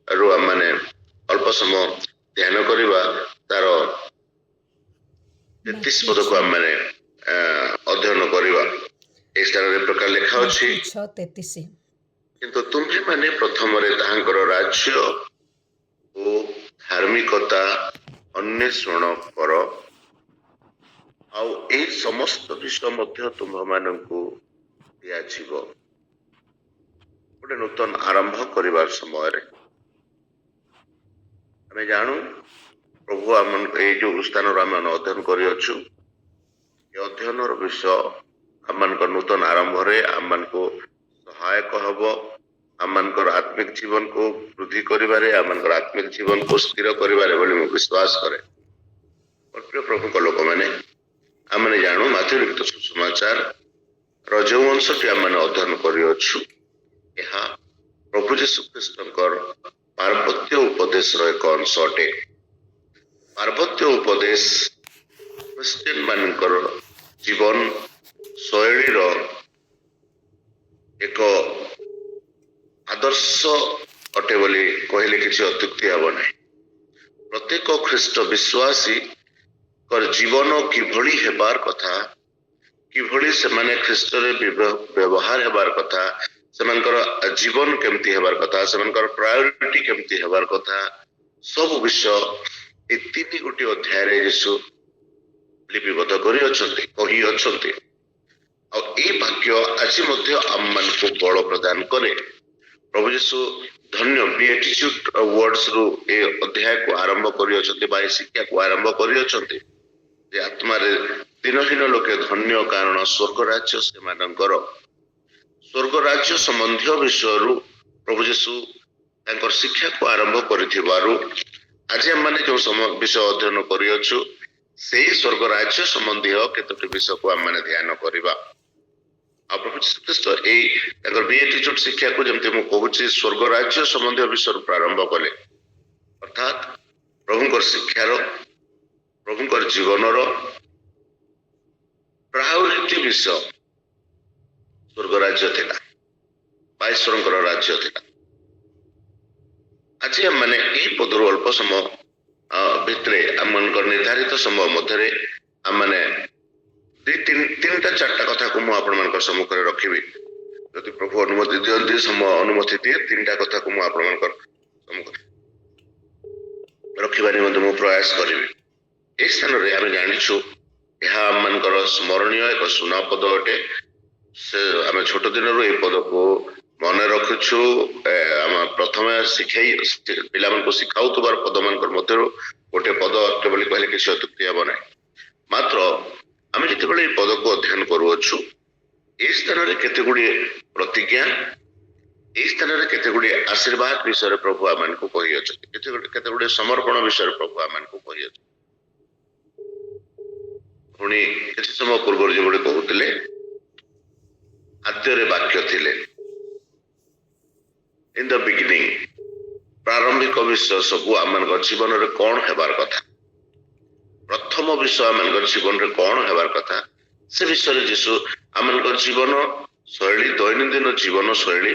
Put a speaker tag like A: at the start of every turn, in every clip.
A: ରୁ ମାନେ ଅଳ୍ପ ସମୟ ଧ୍ୟାନ କରିବା ତାର 33 ପଦକୁ ଆମେ ଅଧ୍ୟୟନ କରିବା। ଏହି ସ୍ଥାନରେ ପ୍ରକାର ଲେଖା ଅଛି, କିନ୍ତୁ ତୁମ୍ଭେମାନେ ପ୍ରଥମରେ ତାହାଙ୍କର ରାଜ୍ୟ ଓ ଧାର୍ମିକତା ଅନ୍ୱେଷଣ କର, ଆଉ ଏହି ସମସ୍ତ ବିଷୟ ମଧ୍ୟ ତୁମ୍ଭମାନଙ୍କୁ ଦିଆଯିବ। ଗୋଟେ ନୂତନ ଆରମ୍ଭ କରିବା ସମୟରେ ଆମେ ଜାଣୁ ପ୍ରଭୁ ଆମ ଏଇ ଯୋଉ ସ୍ଥାନରୁ ଆମେ ଅଧ୍ୟୟନ କରିଅଛୁ, ଏ ଅଧ୍ୟୟନର ବିଷୟ ଆମମାନଙ୍କ ନୂତନ ଆରମ୍ଭରେ ଆମମାନଙ୍କୁ ସହାୟକ ହବ, ଆମମାନଙ୍କର ଆତ୍ମିକ ଜୀବନକୁ ବୃଦ୍ଧି କରିବାରେ, ଆମମାନଙ୍କର ଆତ୍ମିକ ଜୀବନକୁ ସ୍ଥିର କରିବାରେ ବୋଲି ମୁଁ ବିଶ୍ୱାସ କରେ। ପ୍ରିୟ ପ୍ରଭୁଙ୍କ ଲୋକମାନେ, ଆମେ ଜାଣୁ ମାଥ୍ୟୁ ଲିଖିତ ସୁସମାଚାର ର ଯେଉଁ ଅଂଶଟି ଆମେ ଅଧ୍ୟୟନ କରିଅଛୁ, ଏହା ପ୍ରଭୁ ଯୀଶୁ ଖ୍ରୀଷ୍ଟଙ୍କର ପାର୍ବତ୍ୟ ଉପଦେଶର ଏକ ଅଂଶ ଅଟେ। ପାର୍ବତ୍ୟ ଉପଦେଶ ଖ୍ରୀଷ୍ଟିଆନ ମାନଙ୍କର ଜୀବନ ଶୈଳୀର ଏକ ଆଦର୍ଶ ଅଟେ ବୋଲି କହିଲେ କିଛି ଅତ୍ୟୁକ୍ତି ହେବ ନାହିଁ। ପ୍ରତ୍ୟେକ ଖ୍ରୀଷ୍ଟ ବିଶ୍ୱାସୀଙ୍କର ଜୀବନ କିଭଳି ହେବାର କଥା, କିଭଳି ସେମାନେ ଖ୍ରୀଷ୍ଟରେ ବ୍ୟବହାର ହେବାର କଥା, ସେମାନଙ୍କର ଜୀବନ କେମିତି ହେବାର କଥା, ସେମାନଙ୍କର ପ୍ରାୟୋରିଟି କେମିତି ହେବାର କଥା, ସବୁ ବିଷୟ ଏ 3 ଗୋଟି ଅଧ୍ୟାୟରେ ଯୀଶୁ ଲିପିବଦ୍ଧ କରିଅଛନ୍ତି, କହିଅଛନ୍ତି। ଆଉ ଏଇ ବାକ୍ୟ ଆଜି ମଧ୍ୟ ଆମମାନଙ୍କୁ ବଳ ପ୍ରଦାନ କରେ। ପ୍ରଭୁ ଯୀଶୁ ଧନ୍ୟ ବିଏଟିଚ୍ୟୁଡ ୱାର୍ଡସ୍ ରୁ ଏ ଅଧ୍ୟାୟକୁ ଆରମ୍ଭ କରିଅଛନ୍ତି ବା ଏ ଶିକ୍ଷାକୁ ଆରମ୍ଭ କରିଅଛନ୍ତି ଯେ ଆତ୍ମାରେ ଦିନହୀନ ଲୋକେ ଧନ୍ୟ, କାରଣ ସ୍ୱର୍ଗ ରାଜ୍ୟ ସେମାନଙ୍କର। ସ୍ୱର୍ଗ ରାଜ୍ୟ ସମ୍ବନ୍ଧୀୟ ବିଷୟରୁ ପ୍ରଭୁ ଯୀଶୁ ତାଙ୍କର ଶିକ୍ଷାକୁ ଆରମ୍ଭ କରିଥିବାରୁ ଆଜି ଆମମାନେ ଯେଉଁ ବିଷୟ ଅଧ୍ୟୟନ କରିଅଛୁ, ସେଇ ସ୍ୱର୍ଗ ରାଜ୍ୟ ସମ୍ବନ୍ଧୀୟ କେତୋଟି ବିଷୟକୁ ଆମମାନେ ଧ୍ୟାନ କରିବା। ଆଉ ପ୍ରଭୁ ଯୀଶୁ ଖ୍ରୀଷ୍ଟ ଏଇ ତାଙ୍କର ବିଏଟିଚ୍ୟୁଡ ଶିକ୍ଷାକୁ ଯେମିତି ମୁଁ କହୁଛି ସ୍ୱର୍ଗ ରାଜ୍ୟ ସମ୍ବନ୍ଧୀୟ ବିଷୟରୁ ପ୍ରାରମ୍ଭ କଲେ, ଅର୍ଥାତ୍ ପ୍ରଭୁଙ୍କର ଶିକ୍ଷାର, ପ୍ରଭୁଙ୍କର ଜୀବନର ପ୍ରାୟୋରିଟି ବିଷୟ ସ୍ୱର୍ଗ ରାଜ୍ୟ ଥିଲା ବା ଈଶ୍ୱରଙ୍କର ରାଜ୍ୟ ଥିଲା। ଆଜି ଆମମାନେ ଏଇ ପଦରୁ ଅଳ୍ପ ସମୟ ଭିତରେ ଆମମାନଙ୍କର ନିର୍ଦ୍ଧାରିତ ସମୟ ମଧ୍ୟରେ ଆମମାନେ 3-4ଟା କଥାକୁ ମୁଁ ଆପଣମାନଙ୍କ ସମ୍ମୁଖରେ ରଖିବି। ଯଦି ପ୍ରଭୁ ଅନୁମତି ଦିଅନ୍ତି, ଅନୁମତି ଦିଏ, 3ଟା କଥାକୁ ମୁଁ ଆପଣମାନଙ୍କର ସମ୍ମୁଖରେ ରଖିବା ନିମନ୍ତେ ମୁଁ ପ୍ରୟାସ କରିବି। এই ସ୍ଥାନରେ ଆମେ ଜାଣିଛୁ ଏହା ଆମମାନଙ୍କର ସ୍ମରଣୀୟ ଏକ ସୁନା ପଦ ଅଟେ। ସେ ଆମେ ଛୋଟ ଦିନରୁ এই ପଦକୁ ମନେ ରଖୁଛୁ। ଆମେ ପ୍ରଥମେ ପିଲାମାନଙ୍କୁ ଶିଖାଉଥିବାର ପଦମାନଙ୍କର ମଧ୍ୟରୁ ଗୋଟେ ପଦ ଅଟେ ବୋଲି କହିଲେ କିଛି ଅତ୍ୟୁକ୍ତି ହେବ ନାହିଁ। ମାତ୍ର ଆମେ ଯେତେବେଳେ এই ପଦକୁ ଅଧ୍ୟୟନ କରୁଅଛୁ, এই ସ୍ଥାନରେ କେତେ ଗୁଡ଼ିଏ ପ୍ରତିଜ୍ଞା, এই ସ୍ଥାନରେ କେତେ ଗୁଡ଼ିଏ ଆଶୀର୍ବାଦ ବିଷୟରେ ପ୍ରଭୁ ଆମମାନଙ୍କୁ କହିଅଛନ୍ତି, କେତେ ଗୁଡ଼ିଏ ସମର୍ପଣ ବିଷୟରେ ପ୍ରଭୁ ଆମମାନଙ୍କୁ କହିଅଛନ୍ତି। ପୁଣି କିଛି ସମୟ ପୂର୍ବରୁ ଯେଭଳି କହୁଥିଲେ, ଆଦ୍ୟରେ ବାକ୍ୟ ଥିଲେ, ଇନ୍ ଦ ବିଗିନିଂ, ପ୍ରାରମ୍ଭିକ ବିଷୟ ସବୁ ଆମମାନଙ୍କ ଜୀବନରେ କଣ ହେବାର କଥା, ପ୍ରଥମ ବିଷୟ ଆମମାନଙ୍କ ଜୀବନରେ କଣ ହେବାର କଥା, ସେ ବିଷୟରେ ଯୀଶୁ ଆମମାନଙ୍କ ଜୀବନ ଶୈଳୀ, ଦୈନନ୍ଦିନ ଜୀବନ ଶୈଳୀ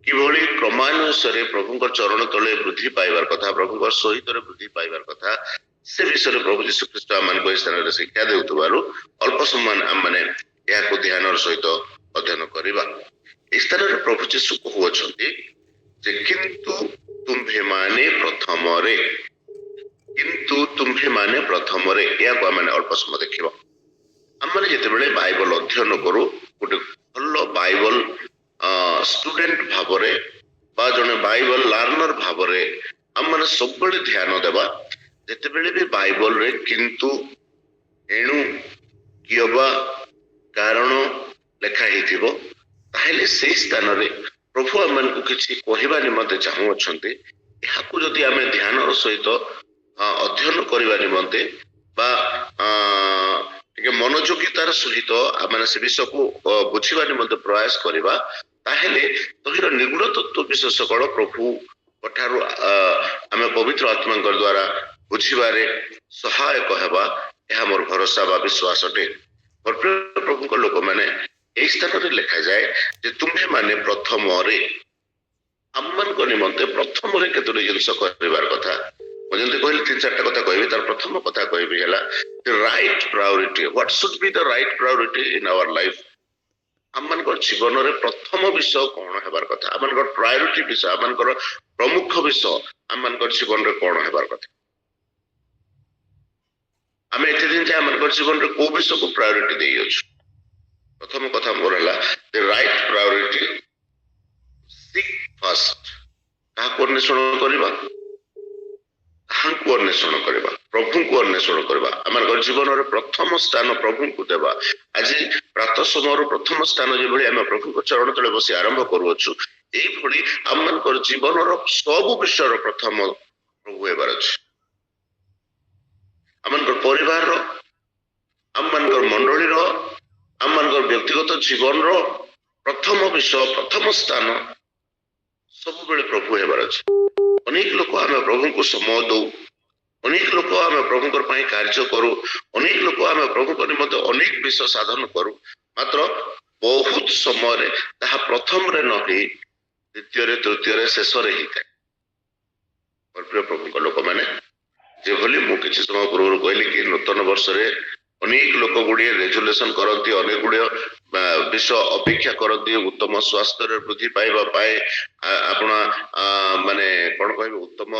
A: କିଭଳି କ୍ରମାନ୍ୱୟରେ ପ୍ରଭୁଙ୍କ ଚରଣ ତଳେ ବୃଦ୍ଧି ପାଇବାର କଥା, ପ୍ରଭୁଙ୍କ ସହିତରେ ବୃଦ୍ଧି ପାଇବାର କଥା, ସେ ବିଷୟରେ ପ୍ରଭୁ ଯୀଶୁ ଖ୍ରୀଷ୍ଟ ଆମମାନଙ୍କୁ ଏହି ସ୍ଥାନରେ ଶିକ୍ଷା ଦେଉଥିବାରୁ ଅଳ୍ପ ସମୟ ଆମମାନେ ଏହାକୁ ଧ୍ୟାନର ସହିତ ଅଧ୍ୟୟନ କରିବା। ଏହି ସ୍ଥାନରେ ପ୍ରଭୁ ଯୀଶୁ କହୁଅଛନ୍ତି ଯେ କିନ୍ତୁ ତୁମ୍ଭେମାନେ ପ୍ରଥମରେ, କିନ୍ତୁ ତୁମ୍ଭେମାନେ ପ୍ରଥମରେ, ଏହାକୁ ଆମେ ଅଳ୍ପ ସମୟ ଦେଖିବା। ଆମେ ଯେତେବେଳେ ବାଇବଲ ଅଧ୍ୟୟନ କରୁ, ଗୋଟେ ଭଲ ବାଇବଲ ଷ୍ଟୁଡେଣ୍ଟ ଭାବରେ ବା ଜଣେ ବାଇବଲ ଲାର୍ନର ଭାବରେ ଆମେ ସବୁବେଳେ ଧ୍ୟାନ ଦେବା, ଯେତେବେଳେ ବି ବାଇବଲରେ କିନ୍ତୁ, ଏଣୁ, କିୟବା, କାରଣ ଲେଖା ହେଇଥିବ, ତାହେଲେ ସେଇ ସ୍ଥାନରେ ପ୍ରଭୁ ଆମମାନଙ୍କୁ କିଛି କହିବା ନିମନ୍ତେ ଚାହୁଁଅଛନ୍ତି। ଏହାକୁ ଯଦି ଆମେ ଧ୍ୟାନର ସହିତ ଅଧ୍ୟୟନ କରିବା ନିମନ୍ତେ ବା ଟିକେ ମନୋଯୋଗିତାର ସହିତ ଆମେ ସେ ବିଷୟକୁ ବୁଝିବା ନିମନ୍ତେ ପ୍ରୟାସ କରିବା, ତାହେଲେ ତହିଁର ନିଗୁଡ ତତ୍ତ୍ୱ ବିଶେଷ କଣ ପ୍ରଭୁ ଠାରୁ ଆମେ ପବିତ୍ର ଆତ୍ମାଙ୍କ ଦ୍ୱାରା ବୁଝିବାରେ ସହାୟକ ହେବା, ଏହା ମୋର ଭରସା ବା ବିଶ୍ୱାସ ଅଟେ। ପ୍ରଭୁଙ୍କ ଲୋକମାନେ ଏହି ସ୍ଥାନରେ ଲେଖାଯାଏ ଯେ ତୁମ୍ଭେମାନେ ପ୍ରଥମରେ, ଆମମାନଙ୍କ ନିମନ୍ତେ ପ୍ରଥମରେ କେତୋଟି ଜିନିଷ କରିବାର କଥା ମୁଁ ଯେମିତି କହିଲି 3-4ଟା କଥା କହିବି ତାର ପ୍ରଥମ କଥା କହିବି ହେଲା the right priority what should be the right priority in our life ଆମମାନଙ୍କ ଜୀବନରେ ପ୍ରଥମ ବିଷୟ କଣ ହେବାର କଥା ଆମମାନଙ୍କ ପ୍ରାୟୋରିଟି ବିଷୟ ଆମଙ୍କର ପ୍ରମୁଖ ବିଷୟ ଆମମାନଙ୍କ ଜୀବନରେ କଣ ହେବାର କଥା ଆମେ ଏତେ ଦିନ ଯାଏ ଆମମାନଙ୍କ ଜୀବନରେ କୋଉ ବିଷୟକୁ ପ୍ରାୟୋରିଟି ଦେଇଅଛୁ ପ୍ରଥମ କଥା ମୋର ହେଲା the right priority seek first କାହାକୁ ଅନ୍ୱେଷଣ କରିବା କାହାକୁ ଅନ୍ୱେଷଣ କରିବା ପ୍ରଭୁଙ୍କୁ ଅନ୍ୱେଷଣ କରିବା ଆମମାନଙ୍କ ଜୀବନରେ ପ୍ରଥମ ସ୍ଥାନ ପ୍ରଭୁଙ୍କୁ ଦେବା ଆଜି ପ୍ରାତଃ ସମୟର ପ୍ରଥମ ସ୍ଥାନ ଯେଭଳି ଆମେ ପ୍ରଭୁଙ୍କ ଚରଣ ତଳେ ବସି ଆରମ୍ଭ କରୁଅଛୁ ଏଇଭଳି ଆମମାନଙ୍କର ଜୀବନର ସବୁ ବିଷୟର ପ୍ରଥମ ପ୍ରଭୁ ହେବାର ଅଛି ଆମମାନଙ୍କର ପରିବାରର ଆମମାନଙ୍କର ମଣ୍ଡଳୀର ଆମମାନଙ୍କର ବ୍ୟକ୍ତିଗତ ଜୀବନର ପ୍ରଥମ ବିଷୟ ପ୍ରଥମ ସ୍ଥାନ ସବୁବେଳେ ପ୍ରଭୁ ହେବାର ଅଛି ଅନେକ ଲୋକ ଆମେ ପ୍ରଭୁଙ୍କୁ ସମୟ ଦଉ ଅନେକ ଲୋକ ଆମେ ପ୍ରଭୁଙ୍କ ପାଇଁ କାର୍ଯ୍ୟ କରୁ ଅନେକ ଲୋକ ଆମେ ପ୍ରଭୁଙ୍କ ନିମନ୍ତେ ଅନେକ ବିଷୟ ସାଧନ କରୁ ମାତ୍ର ବହୁତ ସମୟରେ ତାହା ପ୍ରଥମରେ ନ ହେଇ ଦ୍ୱିତୀୟରେ ତୃତୀୟରେ ଶେଷରେ ହେଇଥାଏ ପ୍ରିୟ ପ୍ରଭୁଙ୍କ ଲୋକମାନେ ଯେଭଳି ମୁଁ କିଛି ସମୟ ପୂର୍ବରୁ କହିଲି କି ନୂତନ ବର୍ଷରେ ଅନେକ ଲୋକ ଗୁଡ଼ିଏ ରେଜୁଲେସନ କରନ୍ତି ଅନେକ ଗୁଡ଼ିଏ ବିଷୟ ଅପେକ୍ଷା କରନ୍ତି ଉତ୍ତମ ସ୍ୱାସ୍ଥ୍ୟରେ ବୃଦ୍ଧି ପାଇବା ପାଇଁ ଆପଣ ମାନେ କଣ କହିବେ ଉତ୍ତମ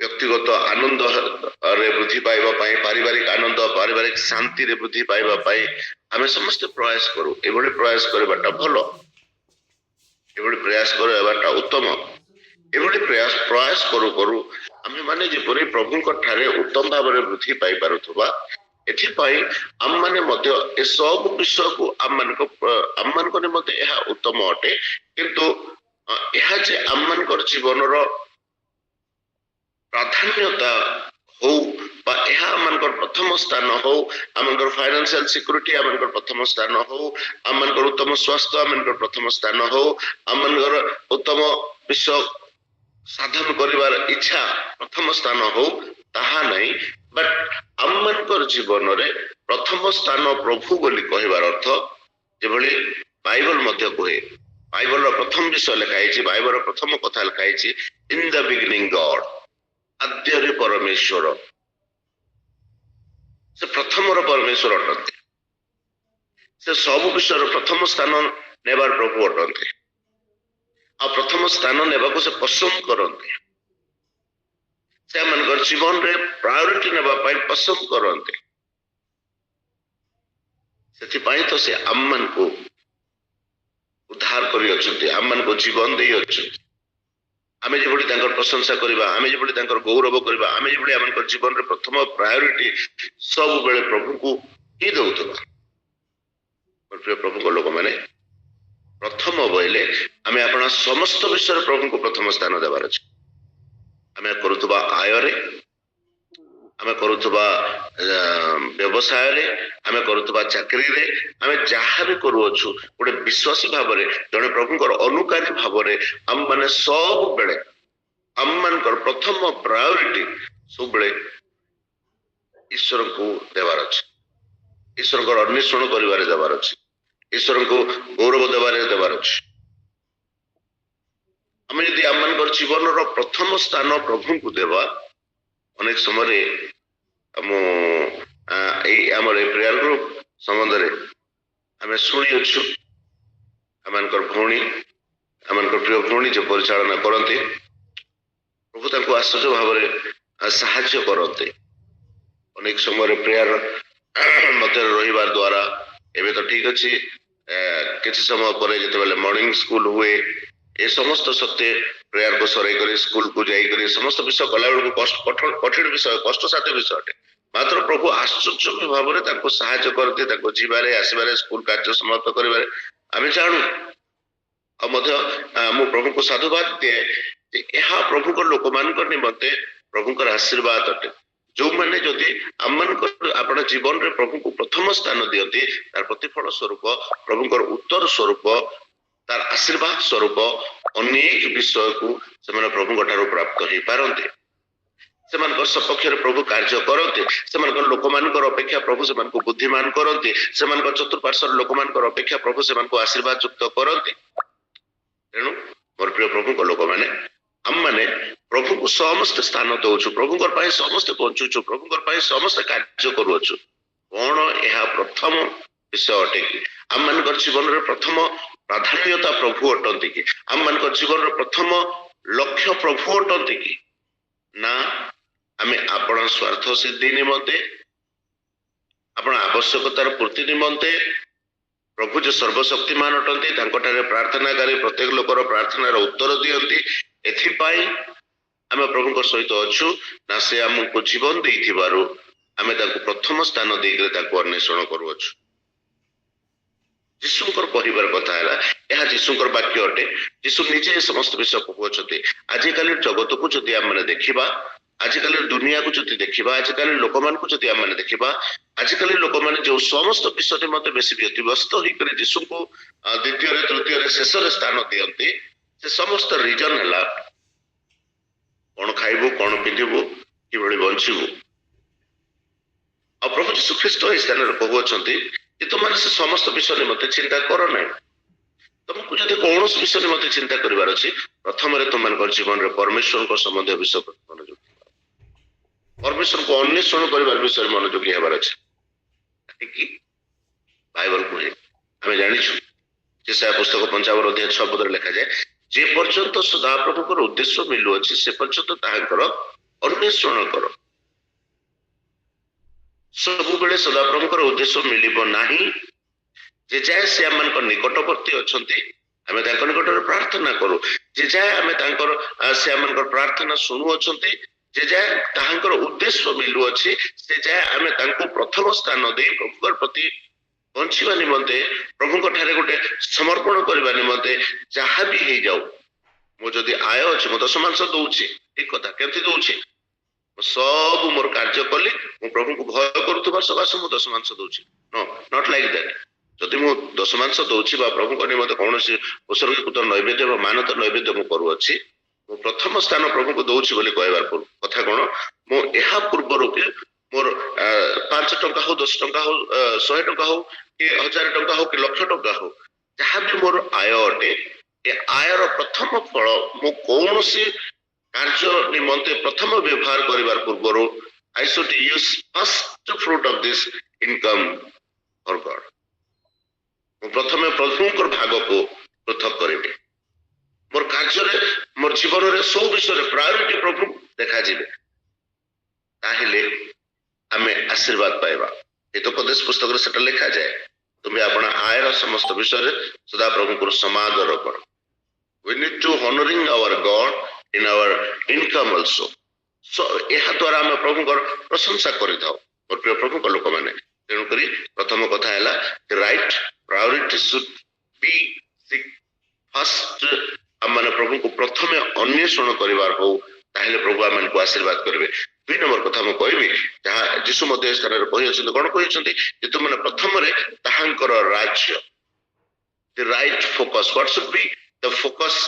A: ବ୍ୟକ୍ତିଗତ ଆନନ୍ଦରେ ବୃଦ୍ଧି ପାଇବା ପାଇଁ ପାରିବାରିକ ଆନନ୍ଦ ପାରିବାରିକ ଶାନ୍ତିରେ ବୃଦ୍ଧି ପାଇବା ପାଇଁ ଆମେ ସମସ୍ତେ ପ୍ରୟାସ କରୁ ଏଭଳି ପ୍ରୟାସ କରିବାଟା ଭଲ ଏଭଳି ପ୍ରୟାସ କରିବାଟା ଉତ୍ତମ ଏଭଳି ପ୍ରୟାସ କରୁ କରୁ ଆମେ ମାନେ ଯେପରି ପ୍ରଭୁଙ୍କ ଠାରେ ଉତ୍ତମ ଭାବରେ ବୃଦ୍ଧି ପାଇପାରୁଥିବା ଏଥିପାଇଁ ଆମମାନେ ମଧ୍ୟ ଏସବୁ ବିଷୟକୁ ଆମମାନଙ୍କ ନିମନ୍ତେ ଏହା ଉତ୍ତମ ଅଟେ କିନ୍ତୁ ଏହା ଯେ ଆମମାନଙ୍କର ଜୀବନର ପ୍ରାଧାନ୍ୟତା ହଉ ବା ଏହା ଆମମାନଙ୍କର ପ୍ରଥମ ସ୍ଥାନ ହଉ ଆମମାନଙ୍କର ଫାଇନାନ୍ସିଆଲ ସିକ୍ୟୁରିଟି ଆମମାନଙ୍କର ପ୍ରଥମ ସ୍ଥାନ ହଉ ଆମମାନଙ୍କର ଉତ୍ତମ ସ୍ୱାସ୍ଥ୍ୟ ଆମମାନଙ୍କର ପ୍ରଥମ ସ୍ଥାନ ହଉ ଆମମାନଙ୍କର ଉତ୍ତମ ବିଷୟ ସାଧନ କରିବାର ଇଚ୍ଛା ପ୍ରଥମ ସ୍ଥାନ ହଉ ତାହା ନାହିଁ ବଟ୍ ଆମମାନଙ୍କର ଜୀବନରେ ପ୍ରଥମ ସ୍ଥାନ ପ୍ରଭୁ ବୋଲି କହିବାର ଅର୍ଥ ଯେଭଳି ବାଇବଲ ମଧ୍ୟ କୁହେ ବାଇବଲର ପ୍ରଥମ ବିଷୟ ଲେଖା ହେଇଛି ବାଇବଲର ପ୍ରଥମ କଥା ଲେଖା ହେଇଛି ଇନ୍ ଦ ବିଗିନିଂ ଗଡ୍ ଆଦ୍ୟରେ ପରମେଶ୍ୱର ସେ ପ୍ରଥମର ପରମେଶ୍ୱର ଅଟନ୍ତି ସେ ସବୁ ବିଷୟର ପ୍ରଥମ ସ୍ଥାନ ନେବାର ପ୍ରଭୁ ଅଟନ୍ତି ଆଉ ପ୍ରଥମ ସ୍ଥାନ ନେବାକୁ ସେ ପସନ୍ଦ କରନ୍ତି ସେମାନଙ୍କର ଜୀବନରେ ପ୍ରାୟୋରିଟି ନେବା ପାଇଁ ପସନ୍ଦ କରନ୍ତି ସେଥିପାଇଁ ତ ସେ ଆମମାନଙ୍କୁ ଉଦ୍ଧାର କରିଅଛନ୍ତି ଆମମାନଙ୍କୁ ଜୀବନ ଦେଇଅଛନ୍ତି ଆମେ ଯେଭଳି ତାଙ୍କର ପ୍ରଶଂସା କରିବା ଆମେ ଯେଭଳି ତାଙ୍କର ଗୌରବ କରିବା ଆମେ ଯେଭଳି ଆମଙ୍କର ଜୀବନରେ ପ୍ରଥମ ପ୍ରାୟୋରିଟି ସବୁବେଳେ ପ୍ରଭୁଙ୍କୁ ହିଁ ଦଉଥିବା ପ୍ରିୟ ପ୍ରଭୁଙ୍କ ଲୋକମାନେ ପ୍ରଥମ ବୋଇଲେ ଆମେ ଆପଣ ସମସ୍ତ ବିଷୟରେ ପ୍ରଭୁଙ୍କୁ ପ୍ରଥମ ସ୍ଥାନ ଦେବାର ଅଛି ଆମେ କରୁଥିବା ଆୟରେ ଆମେ କରୁଥିବା ବ୍ୟବସାୟରେ ଆମେ କରୁଥିବା ଚାକିରିରେ ଆମେ ଯାହା ବି କରୁଅଛୁ ଗୋଟେ ବିଶ୍ୱାସୀ ଭାବରେ ଜଣେ ପ୍ରଭୁଙ୍କର ଅନୁକାରୀ ଭାବରେ ଆମମାନେ ସବୁବେଳେ ଆମମାନଙ୍କର ପ୍ରଥମ ପ୍ରାୟୋରିଟି ସବୁବେଳେ ଈଶ୍ୱରଙ୍କୁ ଦେବାର ଅଛି ଈଶ୍ୱରଙ୍କର ଅନ୍ୱେଷଣ କରିବାରେ ଦେବାର ଅଛି ଈଶ୍ୱରଙ୍କୁ ଗୌରବ ଦେବାର ଅଛି ଆମେ ଯଦି ଆମମାନଙ୍କର ଜୀବନର ପ୍ରଥମ ସ୍ଥାନ ପ୍ରଭୁଙ୍କୁ ଦେବା ଅନେକ ସମୟରେ ମୁଁ ଏଇ ଆମର ଏ ପ୍ରେୟାର ଗ୍ରୁପ ସମ୍ବନ୍ଧରେ ଆମେ ଶୁଣିଅଛୁ ଆମମାନଙ୍କର ଭଉଣୀ ଆମମାନଙ୍କର ପ୍ରିୟ ଭଉଣୀ ଯେ ପରିଚାଳନା କରନ୍ତି ପ୍ରଭୁ ତାଙ୍କୁ ଆଶ୍ଚର୍ଯ୍ୟ ଭାବରେ ସାହାଯ୍ୟ କରନ୍ତି ଅନେକ ସମୟରେ ପ୍ରେୟାର ମଧ୍ୟରେ ରହିବା ଦ୍ୱାରା ଏବେ ତ ଠିକ ଅଛି କିଛି ସମୟ ପରେ ଯେତେବେଳେ ମର୍ଣ୍ଣିଂ ସ୍କୁଲ ହୁଏ ଏ ସମସ୍ତ ସତ୍ତ୍ୱେ ପ୍ରେୟାରକୁ ସରାଇ କରି ସ୍କୁଲକୁ ଯାଇକରି ସମସ୍ତ ବିଷୟ କଲା ବେଳକୁ କଠିନ ବିଷୟ କଷ୍ଟସାଧ୍ୟ ବିଷୟ ଅଟେ ମାତ୍ର ପ୍ରଭୁ ଆଶ୍ଚର୍ଯ୍ୟ ଭାବରେ ତାଙ୍କୁ ସାହାଯ୍ୟ କରନ୍ତି ତାଙ୍କୁ ଯିବାରେ ଆସିବାରେ ସ୍କୁଲ କାର୍ଯ୍ୟ ସମାପ୍ତ କରିବାରେ ଆମେ ଜାଣୁ ଆଉ ମଧ୍ୟ ମୁଁ ପ୍ରଭୁଙ୍କୁ ସାଧୁବାଦ ଦିଏ ଯେ ଏହା ପ୍ରଭୁଙ୍କ ଲୋକମାନଙ୍କ ନିମନ୍ତେ ପ୍ରଭୁଙ୍କର ଆଶୀର୍ବାଦ ଅଟେ ଯୋଉମାନେ ଯଦି ଆମମାନଙ୍କର ଆପଣ ଜୀବନରେ ପ୍ରଭୁଙ୍କୁ ପ୍ରଥମ ସ୍ଥାନ ଦିଅନ୍ତି ତାର ପ୍ରତିଫଳ ସ୍ୱରୂପ ପ୍ରଭୁଙ୍କର ଉତ୍ତର ସ୍ୱରୂପ ତାର ଆଶୀର୍ବାଦ ସ୍ୱରୂପ ଅନେକ ବିଷୟକୁ ସେମାନେ ପ୍ରଭୁଙ୍କ ଠାରୁ ପ୍ରାପ୍ତ ହେଇପାରନ୍ତି ସେମାନଙ୍କ ସପକ୍ଷରେ ପ୍ରଭୁ କାର୍ଯ୍ୟ କରନ୍ତି ସେମାନଙ୍କର ଲୋକମାନଙ୍କର ଅପେକ୍ଷା ପ୍ରଭୁ ସେମାନଙ୍କୁ ବୁଦ୍ଧିମାନ କରନ୍ତି ସେମାନଙ୍କ ଚତୁଃପାର୍ଶ୍ୱର ଲୋକମାନଙ୍କର ଅପେକ୍ଷା ପ୍ରଭୁ ସେମାନଙ୍କୁ ଆଶୀର୍ବାଦ ଯୁକ୍ତ କରନ୍ତି तेणु मोर प्रिय प्रभु लोक मैंने आम मैंने प्रभु को समस्त स्थान दौचु प्रभु समस्त बंचुचु प्रभु समस्त कार्य करुचु कौन यह प्रथम विषय अटे कि आम मान जीवन में प्रथम प्राधान्यता प्रभु अटंती कि आम मान जीवन में प्रथम लक्ष्य प्रभु अटंती कि ना आम आपण स्वार्थ सिद्धि निमंते आपण आवश्यकतार पूर्ति निमंते प्रभु जो सर्वशक्तिमान अटंती प्रार्थना करी प्रत्येक लोकर प्रार्थनार उत्तर दियंती एथिपाई आम प्रभु सहित अच्छु ना से आमको जीवन देइथिबारु आमे ताको प्रथम स्थान देकर अन्वेषण करुअछु जीशुकर कहबार कथा है यह जीशुकर वाक्य अटे जीशु निजे समस्त विषय कहते आजिकल जगत को जदि आम देखा आजिकल दुनिया को जदि देखा आजिकल लोक मान आम देखा आजिकल लोक मैंने जो समस्त विषय मत बेस व्यतिव्यस्त होकर जीशु को द्वितीय तृतीय शेष स्थान दियंती से समस्त रिजन है कौन खाइबू कौन पिंधबू कि बंचबू आ प्रभु जीशु ख्रीष्ट इस स्थान कहते कि तुम से समस्त विषय मत चिंता कर ना तुमको जब कौन विषय मत चिंता कर प्रथम तुम जीवन में परमेश्वर संबंध विषय मनोযোগ परमेश्वर को अन्वेषण कर विषय मनोযোগী हबार अच्छे बाइबल को आम जाचु जेसाया पुस्तक 55 अध्याय 6 पद लिखा जाए जे पर्यंत सदाप्रभुकर उद्देश्य मिलुअछि से पर्यंत ताहाकर अन्वेषण कर सब बेले सदाप्रभुकर उद्देश्य मिलिब नाही जे जाए से आम निकटवर्ती अच्छे आम निकट प्रार्थना करूँ जे जाए आम से आम प्रार्थना शुणु अच्छे जे जाए ताहांकर उद्देश्य मिलुअछि से जाए आम प्रथम स्थान दे प्रभुकर प्रति बंचिबा निमंते प्रभुଙ୍କ ठारे गोटे समर्पण करबा निमंते जहाँ भी हो जाऊ मो जदि आय अच्छे मो दशमांश दौची ठीक कथा केमती दौची सब मोर कार्य कली मो प्रभु को भय करुवा सकाश मु दशमांश दौची नो नॉट लाइक दैट जदि मु दशमांश दौची बा प्रभु निमंते कौन उत्सर्गीकृत नैवेद्य मानत नैवेद्य मु करुअछि मो प्रथम स्थान प्रभु को दौची बोली कहबार कथा कौन मो एहा पूर्व के मोर 5 टंका हो 10 टंका हो 100 टंका हो कि 1000 टंका हो कि लक्ष टंका हो जहाँ भी मोर आय अटे ए आयर प्रथम फल मु कौन सी कार्य निमंते प्रथम व्यवहार करिवार पूर्व I should use first fruit of this income for God मु प्रथम प्रभुकर भाग को पृथक करेबे मोर कार्य मोर जीवन में सब विषय प्रायोरिटी प्रभु देखा जिवे ताहेले आमे आशीर्वाद पाइबा हितोपदेश पुस्तक से लिखा जाए तुम्हें अपना आयर समस्त विषय सदा प्रभु को समादर कर we need to honouring our God in our income also so यह द्वारा आम प्रभु प्रशंसा करिथाउ मोर प्रिय प्रभु लोक मैंने तेणुक प्रथम कथा है right priority should be first आम मैंने प्रभु को प्रथम अन्वेषण करिवार हो ताहेले प्रभु आम को आशीर्वाद करेंगे 2 नंबर कथा मु कहबी जहाँ जीशु मध्य स्थान कही कौन कही तुम प्रथम ताहांकर राज्य the right focus what should be the focus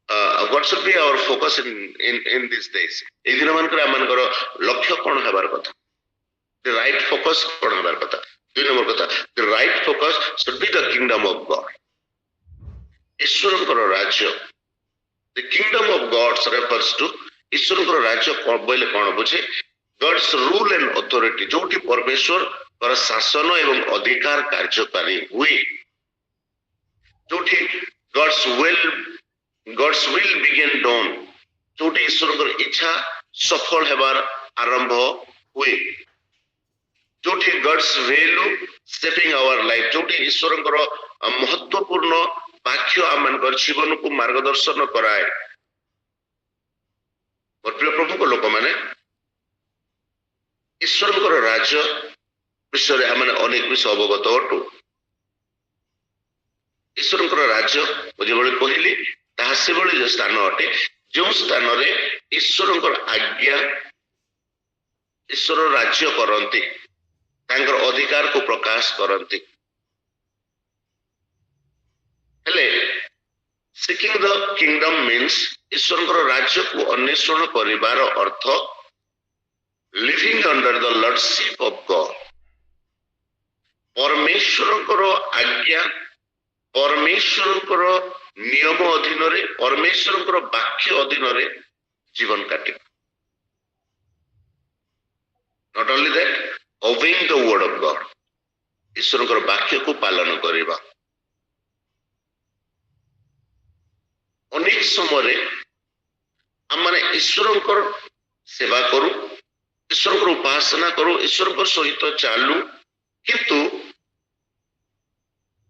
A: what should be our focus in this days ए दिन मानकर आमनकर लक्ष्य कौन हेबार कथा द राइट फोकस कौन हेबार कथा 2 नंबर कथा the right focus should be the kingdom of God ईश्वरकर राज्य the kingdom of God refers to ईश्वर राज्य बोले कौन बुझे गॉड्स रूल एंड अथॉरिटी जो परमेश्वर शासन एवं अधिकार कार्यकारी हुए जो गॉड्स विल बिगिन डन जो ईश्वर इच्छा सफल हेबार आरंभ हुए जो gods value shaping our life जो ईश्वर महत्वपूर्ण वाक्य आम जीवन को मार्गदर्शन कराए मोर प्रिय प्रभु को लोक मैंने ईश्वर राज्य विषय आम अनेक विषय अवगत अटू ईश्वर राज्य मुझे कहली ताहा से जो स्थान अटे जो स्थान ईश्वर आज्ञा ईश्वर राज्य करती अधिकार को प्रकाश करती हेले seeking the kingdom means ईश्वर राज्य को अन्वेषण करिवार अर्थ living under the lordship of God परमेश्वर आज्ञा परमेश्वर नियम अधीन परमेश्वर वाक्य अधीन जीवन काट not only that obeying the word of God ईश्वर वाक्य को पालन करवा अनेक समय आम ईश्वर सेवा करू ईश्वर उपासना करू ईश्वर सहित चालू किंतु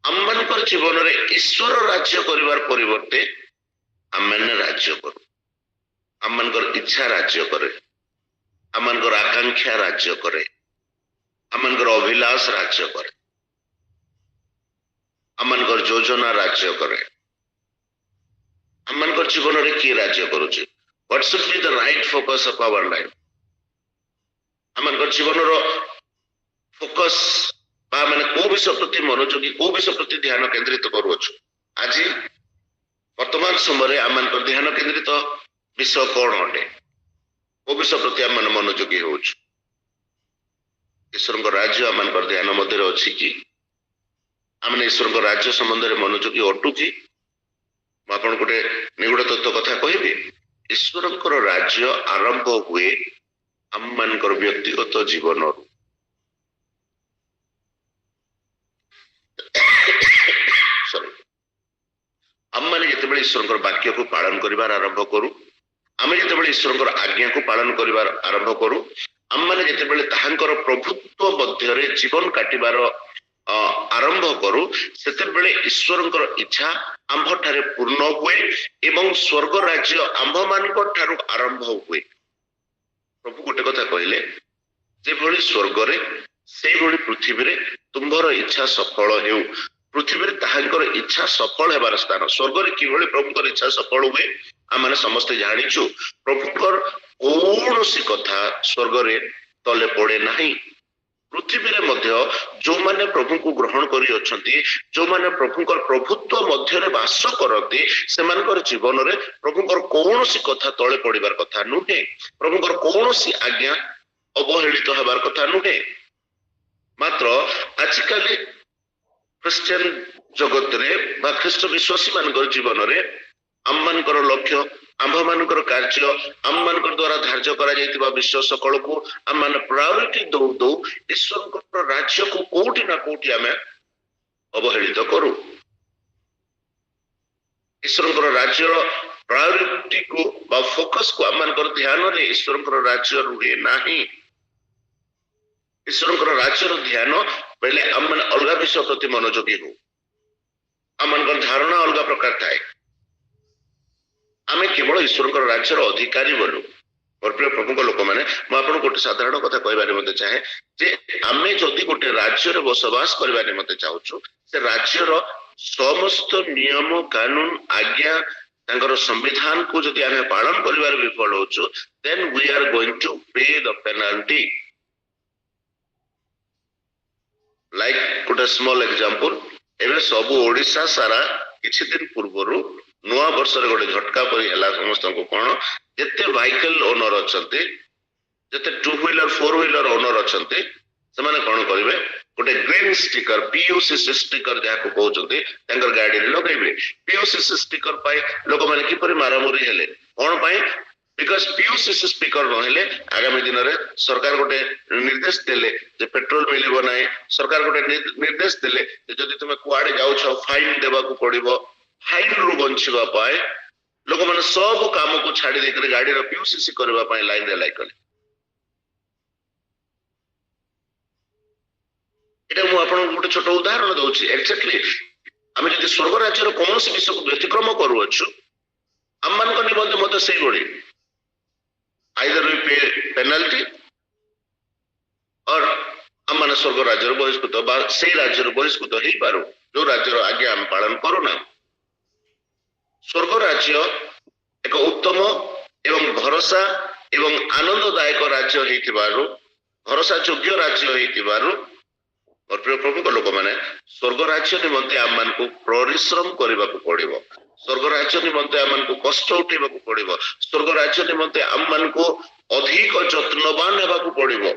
A: आम जीवन में ईश्वर राज्य करिवार परिवर्ते आम राज्य करू आम इच्छा राज्य करे आम आकांक्षा राज्य करे आम अभिलाष राज्य करे आम योजना राज्य करे आम जीवन में किए राज्य करुचे what should be the right focus of our life आम जीवन फोकस माने को विषय प्रति मनोयोगी को विषय प्रति ध्यान केंद्रित करुछु आज वर्तमान समय आम ध्यान केंद्रित विषय कौन अटे को विषय प्रति आम मनोयोगी हो ईश्वर राज्य आम ध्यान मध्य अच्छी कि आम ईश्वर राज्य संबंध में मनोयोगी अटू कि मुझे गोटे निगूढ़ तत्व कथा कहबी ईश्वर राज्य आरंभ हुए आम मान व्यक्तिगत जीवन आम मैंने जिते ईश्वर वाक्य को पालन कर आरंभ करूँ आम जिते ईश्वर आज्ञा को पालन कर आरंभ करूँ आम मैंने जिते प्रभुत्व मध्य जीवन काटिबार आरंभ करूँ से ईश्वर इच्छा आंभ ठारे पूर्ण हुए एवं स्वर्ग राज्य आंभ मान आरंभ हुए प्रभु गोटे कथा कहले जे भली स्वर्ग रे से भली पृथ्वी रे तुम्भर इच्छा सफल हेउ पृथ्वी रे ताहांकर इच्छा सफल हेबार स्थान स्वर्ग रे किभली प्रभुकर इच्छा सफल हुए आम समस्ते जानिछु प्रभुकर कौनसी कथा स्वर्ग रे तले पड़े नहीं पृथ्वी रे मध्य जो माने प्रभु को ग्रहण करी अछंती जो माने प्रभुकर प्रभुत्व मध्य रे वास करते सेमानकर जीवन रे प्रभुकर कौनसी कथा तले पड़िबार कथा नुहे प्रभुकर कौनसी आज्ञा अवहेलित हेबार कथा नुहे मात्र आजिकल क्रिश्चियन जगत रे बा ख्रीष्ट विश्वासी मानकर जीवन रे आम मानकर लक्ष्य आंभ मानकर कार्य आम मानकर द्वारा धार्य करा जायतिबा विश्व सकल को आम मान प्रायोरिटी दौ दौ ईश्वर राज्य को कोठी ना कोठी आमे अवहेलित करू ईश्वर राज्य प्रायोरिटी को बा फोकस को आम मानकर ध्यान रे ईश्वर राज्य रुहे नाही ईश्वर राज्य ध्यान पहले आम मान अलग विषय प्रति मनोयोगी हो आम मानकर धारणा अलग प्रकार थाए आमे केवल ईश्वर राज्यर अधिकारी बोलू और प्रिय प्रभु लोक मैंने मुझे गोटे साधारण कथा कहबारे मते चाहे जे आमे जदि गोटे राज्य बसवास करबारे मते चाहूछु से राज्यर समस्त नियम कानून आज्ञा तांकर संविधान को जदि आमे पालन करिवार विफल होछु then we are going to pay the penalty like गोटे स्मॉल एग्जांपल एबे सब ओडिशा सारा किछि दिन पूर्वरु नुआ वर्ष गोटे झटका परी है समस्त को कौन जिते व्हीकल ओनर अच्छा जिते two wheeler four wheeler owner अच्छा से कौन करेंगे गोटे ग्रीन स्टिकर पीयूसीसी स्टिकर जहाँ को कहते गाड़ी लगे पीयूसीसी स्टिकर पाई लोक मैंने किपर मारामारी हेले कौन पाई बिकॉज पीयूसीसी स्टिकर नहेले आगामी दिन में सरकार गोटे निर्देश देले जे पेट्रोल मिलिबो नाही सरकार गोटे निर्देश देले जदि तुम कुआडे जाउछ फाइन देबा को पड़िबो फाइन रु बंचिबा पाए लोक मैंने सब काम को छाड़ी देकर गाड़ी पीयूसीसी करबा पाए लाइन रे लाइक कले एटा मु आपन गोटे छोट उदाहरण दउछि एक्जेक्टली आमे जदि स्वर्ग राज्यर कौन से विषय को व्यतिक्रम करू अछु हम मान को निबंध मत सही गोड़ी आइदर वी पे पेनल्टी और हम मान स्वर्ग राज्यर बहिष्कृत बा सेही राज्यर बहिष्कृत हेई पारू जो राज्यर आगे हम पालन करूना स्वर्ग राज्य एक उत्तम एवं भरोसा एवं आनंददायक राज्य हेतिबारु भरोसा योग्य राज्य हेतिबारु और प्रिय प्रभु लोक मैंने स्वर्ग राज्य निमंते आम मान को परिश्रम करने को पड़िबो स्वर्ग राज्य निमंते आम मान को कष्ट उठेबा को पड़िबो स्वर्ग राज्य निमंते आम मान को अधिक जत्नवान हेबा को पड़िबो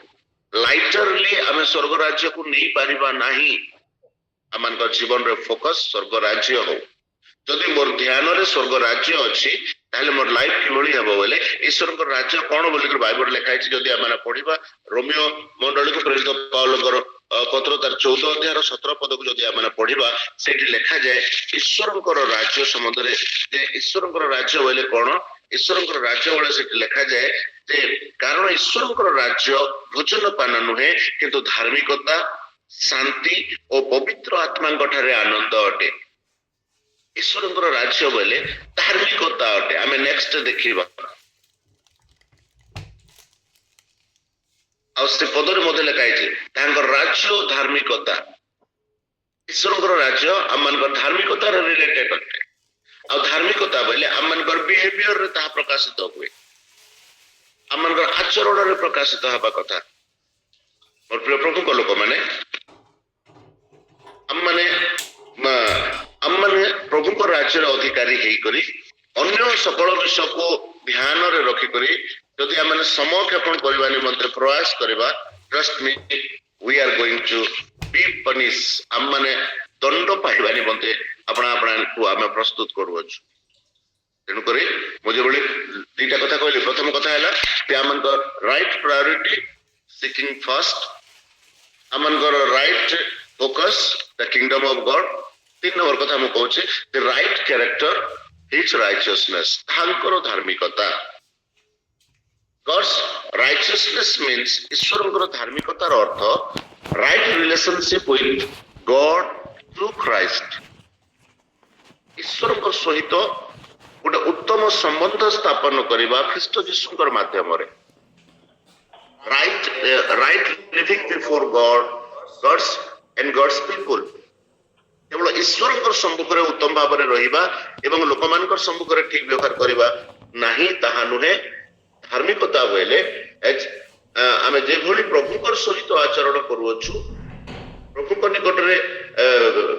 A: लाइटरली आम स्वर्ग राज्य को नहीं पारिबा नाही आम मान जीवन रे फोकस स्वर्ग राज्य हो जदि मोर ध्यान रे स्वर्ग राज्य अच्छी ताहले मोर लाइफ किभଳି ହେବ बोले ईश्वर राज्य कौन बोलिक बाइबल लिखा है जदि आम पढ़ा रोमियो मंडली को प्रेरित पाउलकर पत्र तार 14 अध्याय 17 पद को जदि आम पढ़ा से लिखा जाए ईश्वर राज्य संबंध में ईश्वर राज्य बोले कौन ईश्वर राज्य बोले से लिखा जाए जे कारण ईश्वर राज्य भोजन पान नुहे किंतु धार्मिकता शांति और पवित्र आत्मा ठारे आनंद अटे ईश्वर राज्य बोले धार्मिकता अटे आम नेक्स्ट देखा से पदर मध्य लिखाई राज्य धार्मिकता ईश्वर राज्य आम धार्मिकतार रिलेटेड अटे आ धार्मिकता बोले आम बिहेवियर रे ताहा प्रकाशित हुए आम आचरण रे प्रकाशित हवा कथा मोर प्रिय प्रभु को लोक माने आम माने प्रभु को राज्य अधिकारी हेकरी अन्य सकल विषय को ध्यान रे रखी करी यदि आम समक्षेपण करबा निमंते प्रयास करबा trust me we are going to be punish आम माने दंड पाइबा निमंते अपना अपना को आम प्रस्तुत करूछु तेणुक मुझे बड़े दीटा कथा कहली प्रथम कथा है आम राइट प्रायोरिटी सीकिंग फर्स्ट आम right focus the kingdom of God 3 number कथा मु कहूँ the right character his righteousness तांकर धार्मिकता गॉड्स राइचियसनेस मीन्स ईश्वर धार्मिकतार अर्थ right relationship with God through Christ ईश्वर सहित गोटे उत्तम संबंध स्थापन करने ख्रीष्ट जीशुकर माध्यम right living before God God's and God's people केवल ईश्वर सम्मुख में उत्तम भाव में रहिबा एवं लोक मान सम्मुख में ठीक व्यवहार करबा नहीं ताहा नुहे धार्मिकता बोले आम जो प्रभुकर सहित आचरण करुछु प्रभु निकट में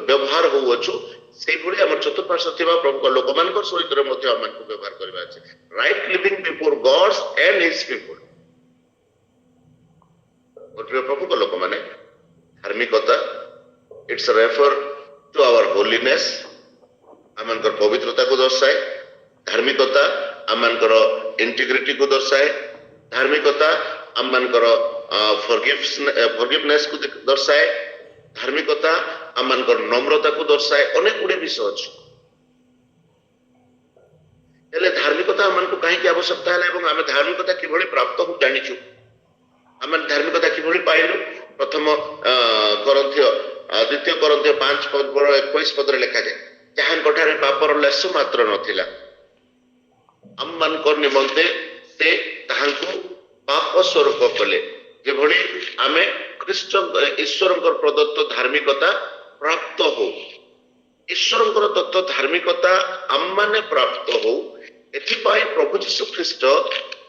A: व्यवहार होउछु से भली हमर चतुर्पार्श्व थिबा प्रभु लोक मान सहित व्यवहार करबा अछि right living before God's and his people प्रभु को लोक माने धार्मिकता it's refer to our holiness आमनकर पवित्रता को दर्शाए धार्मिकता आमनकर इंटीग्रिटी को दर्शाए धार्मिकता आमनकर फॉरगिवनेस को दर्शाए धार्मिकता आमनकर नम्रता को दर्शाए अनेक गुड़े विषय अच्छे हेले धार्मिकता आमन को कहीं आवश्यकता है एवं आम धार्मिकता किभली प्राप्त हो जानिछु आम धार्मिकता किभली पाइलु प्रथम करंथ्य द्वितीय करंथ्य 5 पद 21 पद रे लिखा जाए जहां कठारे पापर लेस मात्र नथिला आम मान को निमंते से ताहांको पाप स्वरूप कले जे भली आमे ख्रीष्ट ईश्वरंकर प्रदत्त धार्मिकता प्राप्त हो ईश्वरंकर दत्त धार्मिकता आम माने प्राप्त हो एथिपाई प्रभु यीशु ख्रीष्ट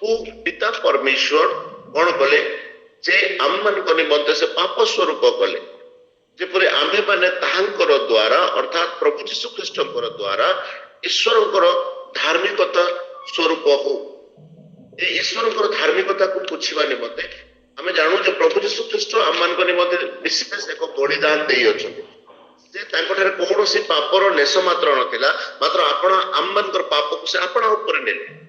A: को पिता परमेश्वर कौन कले जे आम मान को निमंते से पाप स्वरूप कले जेपरि आम्भे माने ताहांकर द्वारा अर्थात प्रभु यीशु ख्रीष्टंकर द्वारा ईश्वरंकर धार्मिकता स्वरूप हो ए ईश्वरंकर धार्मिकता को पुछिबा निमंते आमे जानू जे प्रभु यीशु ख्रीष्ट आम मान को निमंते विशेष एक बलिदान देई अछंती जे तांकठारे कोनोसी पापर लेस मात्र नथिला मात्र आपण आम मानकर पाप को से आपण ऊपर नेले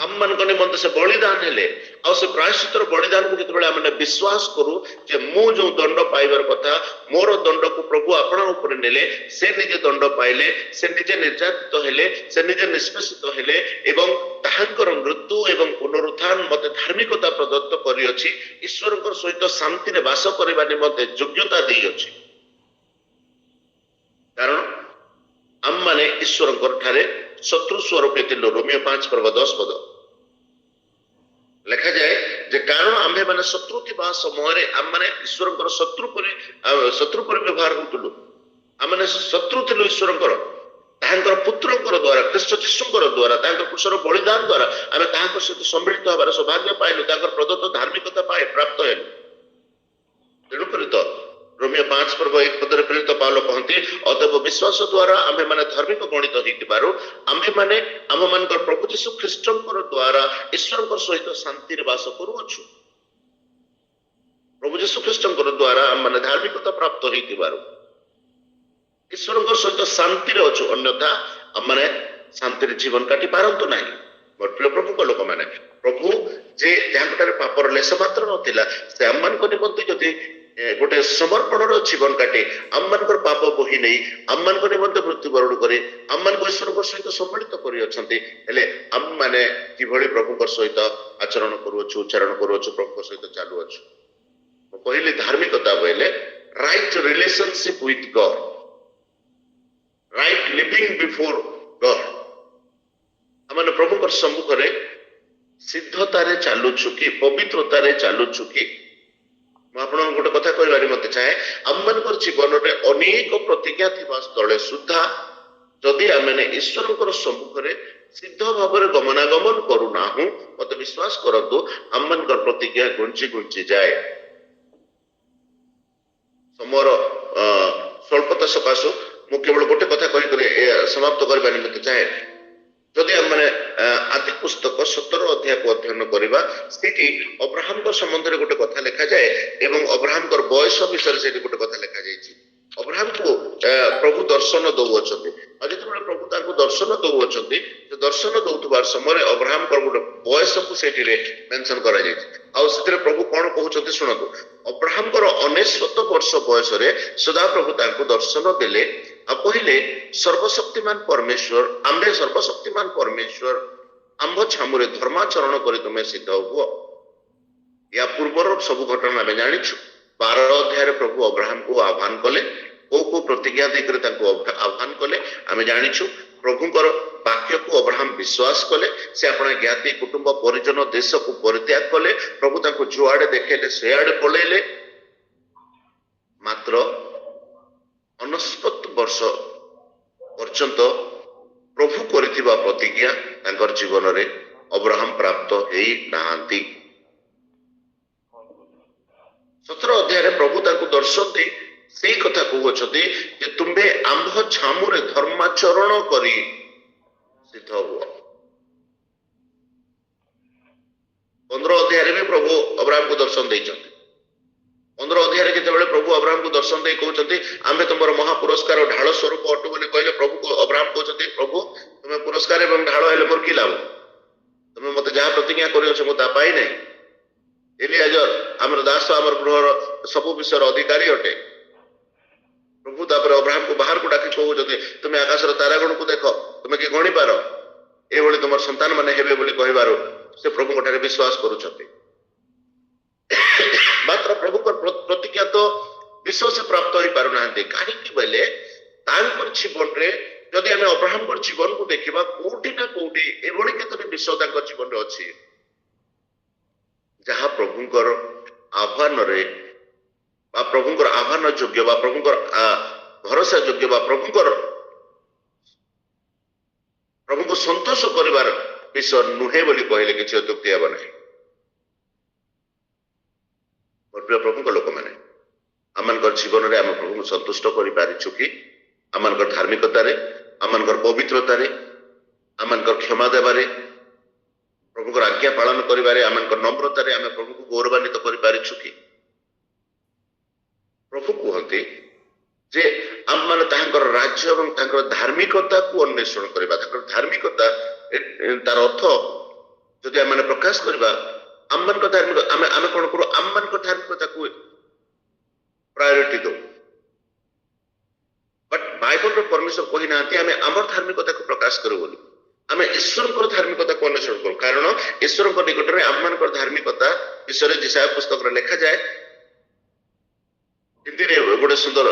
A: आम मान को निमंते से बलिदान हेले आ से प्रायश्चित्तर बलिदान को जतबेले आमे विश्वास करू जे मु जो दंड पाइबार कथा मोर दंड को प्रभु आपण ऊपर नेले से निजे दंड पाइले से निजे निर्यातित हेले से निजे निष्पेषित हेले एवं ताहांकर मृत्यु एवं पुनरुत्थान मते धार्मिकता प्रदत्त करी अछि ईश्वरकर सहित शांति रे वास करबा निमंते योग्यता देई अछि कारण आम माने ईश्वरकर ठारे शत्रु स्वरूप थिलु रोमियो 5 पर्व 10 पद लिखा जाए जे कारण आम्भे माने शत्रु थिबा समय रे आम माने ईश्वरकर शत्रु पर व्यवहार होतलु आम माने शत्रु थिलु ईश्वरकर ताहांकर पुत्रकर द्वारा ख्रीष्ट यीशुकर द्वारा ताहांकर पुरुषर बलिदान द्वारा आमे ताहांकर सहित सम्मिलित होबार सौभाग्य पाइलु ताहांकर प्रदत्त धार्मिकता पाए प्राप्त हेलु तेणु करी तो रोमियो 5 पर्व 1 पद रे प्रेरित पाउल कहंती अतएव विश्वास द्वारा आम्भे माने धार्मिक गणित होइतिबारु आम्भे माने आम मानकर प्रभु यीशु ख्रीष्टंकर द्वारा ईश्वरकर सहित शांति रे वास करूछु प्रभु यीशु ख्रीष्टंकर द्वारा आम माने धार्मिकता प्राप्त होइतिबारु ଈଶ୍ୱରଙ୍କ ସହିତ ଶାନ୍ତିରେ ଅଛୁ, ଅନ୍ୟଥା ଆମମାନେ ଶାନ୍ତିରେ ଜୀବନ କାଟି ପାରନ୍ତୁ ନାହିଁ। ମୋର ପ୍ରିୟ ପ୍ରଭୁଙ୍କ ଲୋକମାନେ, ପ୍ରଭୁ ଯେ ଯାହାଙ୍କଠାରେ ପାପର ଲେଶ ମାତ୍ର ନଥିଲା, ସେ ଆମମାନଙ୍କ ନିମନ୍ତେ ଯଦି ଗୋଟେ ସମର୍ପଣର ଜୀବନ କାଟି ଆମମାନଙ୍କର ପାପ ବୋହି ନେଇ ଆମମାନଙ୍କ ନିମନ୍ତେ ମୃତ୍ୟୁବରଣ କରି ଆମମାନଙ୍କୁ ଈଶ୍ୱରଙ୍କ ସହିତ ସମ୍ମିଳିତ କରିଅଛନ୍ତି, ହେଲେ ଆମମାନେ କିଭଳି ପ୍ରଭୁଙ୍କ ସହିତ ଆଚରଣ କରୁଅଛୁ, ଉଚ୍ଚାରଣ କରୁଅଛୁ, ପ୍ରଭୁଙ୍କ ସହିତ ଚାଲୁଅଛୁ। ମୁଁ କହିଲି ଧାର୍ମିକତା ବୋଇଲେ right relationship with God, right living before God. ଆମେ ପ୍ରଭୁଙ୍କର ସମ୍ମୁଖରେ ସିଦ୍ଧତାରେ ଚାଲୁଛୁ କି ପବିତ୍ରତାରେ ଚାଲୁଛୁ କି? ମୁଁ ଆପଣଙ୍କୁ ଗୋଟେ କଥା କହିବାରେ ମତେ ଚାହେଁ, ଆମମାନଙ୍କର ଜୀବନରେ ଅନେକ ପ୍ରତିଜ୍ଞା ଥିବା ସ୍ଥଳେ ସୁଦ୍ଧା ଯଦି ଆମେ ଈଶ୍ୱରଙ୍କର ସମ୍ମୁଖରେ ସିଦ୍ଧ ଭାବରେ ଗମନାଗମନ କରୁନାହୁଁ, ମତେ ବିଶ୍ୱାସ କରନ୍ତୁ ଆମମାନଙ୍କର ପ୍ରତିଜ୍ଞା ଘୁଞ୍ଚି ଘୁଞ୍ଚି ଯାଏ। ସମୟର ସ୍ୱଳ୍ପତା ସକାଶୁ ମୁଁ କେବଳ ଗୋଟେ କଥା କହିକରି ସମାପ୍ତ କରିବା ନିମନ୍ତେ ଚାହେଁ। ଯଦି ଆମେ ଆଦି ପୁସ୍ତକ 17 ଅଧ୍ୟାୟକୁ ଅଧ୍ୟୟନ କରିବା, ସେଠି ଅବ୍ରାହମଙ୍କ ସମ୍ବନ୍ଧରେ ଗୋଟେ କଥା ଲେଖାଯାଏ ଏବଂ ଅବ୍ରାହମଙ୍କର ବୟସ ବିଷୟରେ ସେଠି ଗୋଟେ କଥା ଲେଖାଯାଇଛି। ଅବ୍ରାହମକୁ ପ୍ରଭୁ ଦର୍ଶନ ଦଉଅଛନ୍ତି, ଆଉ ଯେତେବେଳେ ପ୍ରଭୁ ତାଙ୍କୁ ଦର୍ଶନ ଦଉଅଛନ୍ତି, ସେ ଦର୍ଶନ ଦଉଥିବା ସମୟରେ ଅବ୍ରାହମଙ୍କର ଗୋଟେ ବୟସକୁ ସେଠିରେ ମେନସନ କରାଯାଇଛି। ଆଉ ସେଥିରେ ପ୍ରଭୁ କଣ କହୁଛନ୍ତି ଶୁଣନ୍ତୁ। ଅବ୍ରାହମଙ୍କର 99 ବର୍ଷ ବୟସରେ ସଦାପ୍ରଭୁ ତାଙ୍କୁ ଦର୍ଶନ ଦେଲେ ଆଉ କହିଲେ, ସର୍ବଶକ୍ତିମାନ ପରମେଶ୍ୱର, ଆମ୍ଭେ ସର୍ବଶକ୍ତିମାନ ପରମେଶ୍ୱର ଆମ୍ଭ ଛାମୁରେ ଧର୍ମାଚରଣ କରି ତୁମେ ସିଦ୍ଧ ହୁଅ। ୟା ପୂର୍ବର ସବୁ ଘଟଣା ଆମେ ଜାଣିଛୁ। 12 ଅଧ୍ୟାୟରେ ପ୍ରଭୁ ଅବ୍ରାହମକୁ ଆହ୍ୱାନ କଲେ, କୋଉ ପ୍ରତିଜ୍ଞା ଦେଇକରି ତାଙ୍କୁ ଆହ୍ୱାନ କଲେ ଆମେ ଜାଣିଛୁ। ପ୍ରଭୁଙ୍କର ବାକ୍ୟକୁ ଅବ୍ରାହମ ବିଶ୍ୱାସ କଲେ, ସେ ଆପଣ ଜ୍ଞାତି କୁଟୁମ୍ବ ପରିଜନ ଦେଶକୁ ପରିତ୍ୟାଗ କଲେ, ପ୍ରଭୁ ତାଙ୍କୁ ଯୁଆଡେ ଦେଖେଇଲେ ସେଆଡେ ପଳେଇଲେ। ମାତ୍ର 99 ବର୍ଷ ପର୍ଯ୍ୟନ୍ତ ପ୍ରଭୁ କରିଥିବା ପ୍ରତିଜ୍ଞା ତାଙ୍କର ଜୀବନରେ ଅବ୍ରାହମ ପ୍ରାପ୍ତ ହେଇ ନାହାନ୍ତି। 17 ଅଧ୍ୟାୟରେ ପ୍ରଭୁ ତାଙ୍କୁ ଦର୍ଶନ ଦେଇ ସେଇ କଥା କହୁଅଛନ୍ତି ଯେ ତୁମ୍ଭେ ଆମ୍ଭ ଛାମୁରେ ଧର୍ମାଚରଣ କରି ସିଦ୍ଧ ହୁଅ। 15 ଅଧ୍ୟାୟରେ ବି ପ୍ରଭୁ ଅବ୍ରାହମକୁ ଦର୍ଶନ ଦେଇଛନ୍ତି। 15 ଅଧ୍ୟାୟରେ ଯେତେବେଳେ ପ୍ରଭୁ ଅବ୍ରାହମକୁ ଦର୍ଶନ ଦେଇ କହୁଛନ୍ତି ଆମ୍ଭେ ତୁମର ମହାପୁରସ୍କାର ଢାଳ ସ୍ୱରୂପ ଅଟୁ ବୋଲି କହିଲେ, ପ୍ରଭୁ ଅବ୍ରାହମ କହୁଛନ୍ତି, ପ୍ରଭୁ ତୁମେ ପୁରସ୍କାର ଏବଂ ଢାଳ ହେଲେ ମୋର କି ଲାଭ? ତୁମେ ମତେ ଯାହା ପ୍ରତିଜ୍ଞା କରିଅଛ ମୁଁ ତା ପାଇ ନାହିଁ। ଏଲିଆଜର ଆମର ଦାସ ଆମର ଗୃହର ସବୁ ବିଷୟର ଅଧିକାରୀ ଅଟେ। ପ୍ରଭୁ ତାପରେ ଅବ୍ରାହମକୁ ବାହାରକୁ ଡାକି କହୁଛନ୍ତି, ତୁମେ ଆକାଶର ତାରାଗଣକୁ ଦେଖ, ତୁମେ କି ଗଣିପାର? ଏଭଳି ତୁମର ସନ୍ତାନ ମାନେ ହେବେ ବୋଲି କହିବାରୁ ସେ ପ୍ରଭୁଙ୍କ ଠାରେ ବିଶ୍ୱାସ କରୁଛନ୍ତି। ମାତ୍ର ପ୍ରଭୁଙ୍କର ପ୍ରତିଜ୍ଞା ତ ବିଶ୍ୱାସ ପ୍ରାପ୍ତ ହେଇପାରୁନାହାନ୍ତି। କାହିଁକି ବୋଇଲେ ତାଙ୍କର ଜୀବନରେ ଯଦି ଆମେ ଅବ୍ରାହମଙ୍କର ଜୀବନକୁ ଦେଖିବା, କୋଉଠି ନା କୋଉଠି ଏଭଳି କେତୋଟି ବିଷୟ ତାଙ୍କ ଜୀବନରେ ଅଛି ଯାହା ପ୍ରଭୁଙ୍କର ଆହ୍ୱାନରେ ବା ପ୍ରଭୁଙ୍କର ଆହ୍ୱାନ ଯୋଗ୍ୟ ବା ପ୍ରଭୁଙ୍କର ଭରସା ଯୋଗ୍ୟ ବା ପ୍ରଭୁଙ୍କୁ ସନ୍ତୋଷ କରିବାର ବିଷୟ ନୁହେଁ ବୋଲି କହିଲେ କିଛି ଅତ୍ୟୁକ୍ତି ହେବ ନାହିଁ। ମୋର ପ୍ରିୟ ପ୍ରଭୁଙ୍କ ଲୋକମାନେ, ଆମମାନଙ୍କର ଜୀବନରେ ଆମେ ପ୍ରଭୁଙ୍କୁ ସନ୍ତୁଷ୍ଟ କରିପାରିଛୁ କି? ଆମମାନଙ୍କର ଧାର୍ମିକତାରେ, ଆମମାନଙ୍କର ପବିତ୍ରତାରେ, ଆମମାନଙ୍କର କ୍ଷମା ଦେବାରେ, ପ୍ରଭୁଙ୍କର ଆଜ୍ଞା ପାଳନ କରିବାରେ, ଆମମାନଙ୍କର ନମ୍ରତାରେ ଆମେ ପ୍ରଭୁଙ୍କୁ ଗୌରବାନ୍ୱିତ କରିପାରିଛୁ କି? ପ୍ରଭୁ କୁହନ୍ତି ଯେ ଆମମାନେ ତାଙ୍କର ରାଜ୍ୟ ଏବଂ ତାଙ୍କର ଧାର୍ମିକତାକୁ ଅନ୍ୱେଷଣ କରିବା। ତାଙ୍କର ଧାର୍ମିକତା ତାର ଅର୍ଥ ଯଦି ଆମେ ପ୍ରକାଶ କରିବା, ଆମମାନଙ୍କ ଧାର୍ମିକ ଆମେ କଣ କରୁ? ଆମମାନଙ୍କ ଧାର୍ମିକତାକୁ ପ୍ରାୟୋରିଟି ଦଉ। ବଟ୍ ବାଇବଲର ପରମେଶ୍ୱର କହିନାହାନ୍ତି ଆମେ ଆମର ଧାର୍ମିକତାକୁ ପ୍ରକାଶ କରୁ ବୋଲି। ଆମେ ଈଶ୍ୱରଙ୍କର ଧାର୍ମିକତାକୁ ଅନ୍ୱେଷଣ କରୁ, କାରଣ ଈଶ୍ୱରଙ୍କ ନିକଟରେ ଆମମାନଙ୍କର ଧାର୍ମିକତା ବିଷୟରେ ଯେସାୟା ପୁସ୍ତକରେ ଲେଖାଯାଏ। हिंदी गोटे सुंदर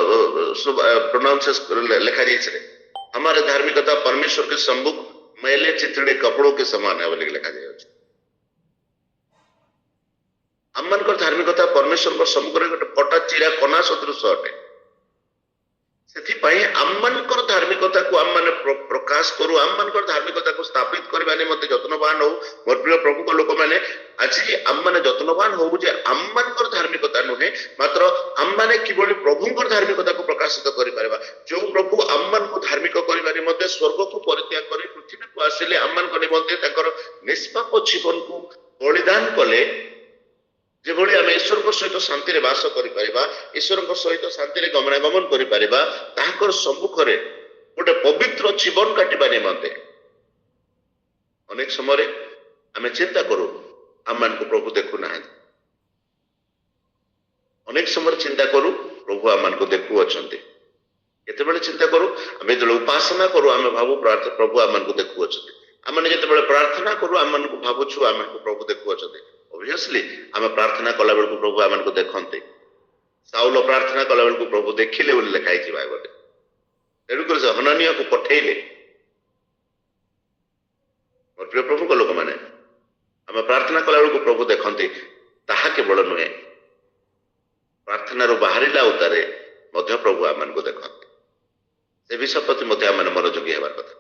A: प्रोनाउंस लिखा जाए, हमारे धार्मिकता परमेश्वर के सम्मुख मैले चिथड़े कपड़ों के समान है बोल लिखा जाए। आमମାନଙ୍କର धार्मिकता परमेश्वर सम्मुख गोटे फटा चिरा कना सदृश अटे। ସେଥିପାଇଁ ଆମମାନଙ୍କର ଧାର୍ମିକତାକୁ ଆମମାନେ ପ୍ରକାଶ କରୁ, ଆମମାନଙ୍କର ଧାର୍ମିକତାକୁ ସ୍ଥାପିତ କରିବା ନିମନ୍ତେ ଯତ୍ନବାନ ହଉ। ମୋର ପ୍ରିୟ ପ୍ରଭୁଙ୍କ ଲୋକମାନେ, ଆଜି ଆମମାନେ ଯତ୍ନବାନ ହଉ ଯେ ଆମମାନଙ୍କର ଧାର୍ମିକତା ନୁହେଁ, ମାତ୍ର ଆମମାନେ କିଭଳି ପ୍ରଭୁଙ୍କର ଧାର୍ମିକତାକୁ ପ୍ରକାଶିତ କରିପାରିବା। ଯେଉଁ ପ୍ରଭୁ ଆମମାନଙ୍କୁ ଧାର୍ମିକ କରିବା ନିମନ୍ତେ ସ୍ୱର୍ଗକୁ ପରିତ୍ୟାଗ କରି ପୃଥିବୀକୁ ଆସିଲେ, ଆମମାନଙ୍କ ନିମନ୍ତେ ତାଙ୍କର ନିଷ୍ପାପ ଜୀବନକୁ ବଳିଦାନ କଲେ, যেଭଳି ଆମେ ଈଶ୍ୱରଙ୍କ ସହିତ ଶାନ୍ତିରେ ବାସ କରିପାରିବା, ଈଶ୍ୱରଙ୍କ ସହିତ ଶାନ୍ତିରେ ଗମନାଗମନ କରିପାରିବା, ତାହାଙ୍କର ସମ୍ମୁଖରେ ଗୋଟେ ପବିତ୍ର ଜୀବନ କାଟିବା ନିମନ୍ତେ ଅନେକ ସମୟରେ ଆମେ ଚିନ୍ତା କରୁ ଆମମାନଙ୍କୁ ପ୍ରଭୁ ଦେଖୁନାହାନ୍ତି। ଅନେକ ସମୟରେ ଚିନ୍ତା କରୁ ପ୍ରଭୁ ଆମମାନଙ୍କୁ ଦେଖୁଅଛନ୍ତି। କେତେବେଳେ ଚିନ୍ତା କରୁ ଆମେ ଯେତେବେଳେ ଉପାସନା କରୁ ଆମେ ଭାବୁ ପ୍ରଭୁ ଆମମାନଙ୍କୁ ଦେଖୁଅଛନ୍ତି। ଆମେ ଯେତେବେଳେ ପ୍ରାର୍ଥନା କରୁ ଆମମାନଙ୍କୁ ଭାବୁଛୁ ଆମମାନଙ୍କୁ ପ୍ରଭୁ ଦେଖୁଅଛନ୍ତି। ଅବଭିୟସଲି ଆମେ ପ୍ରାର୍ଥନା କଲା ବେଳକୁ ପ୍ରଭୁ ଆମମାନଙ୍କୁ ଦେଖନ୍ତି। ସାଉଲ ପ୍ରାର୍ଥନା କଲା ବେଳକୁ ପ୍ରଭୁ ଦେଖିଲେ ବୋଲି ଲେଖା ହେଇଛି ବାଇବଲରେ। ତେଣୁକରି ସେ ହନନିୟାକୁ ପଠେଇଲେ। ମୋର ପ୍ରିୟ ପ୍ରଭୁଙ୍କ ଲୋକମାନେ, ଆମେ ପ୍ରାର୍ଥନା କଲା ବେଳକୁ ପ୍ରଭୁ ଦେଖନ୍ତି, ତାହା କେବଳ ନୁହେଁ, ପ୍ରାର୍ଥନାରୁ ବାହାରିଲା ଉତ୍ତାରେ ମଧ୍ୟ ପ୍ରଭୁ ଆମମାନଙ୍କୁ ଦେଖନ୍ତି। ସେ ବିଷୟ ପ୍ରତି ମଧ୍ୟ ଆମେ ମନୋଯୋଗୀ ହେବାର କଥା।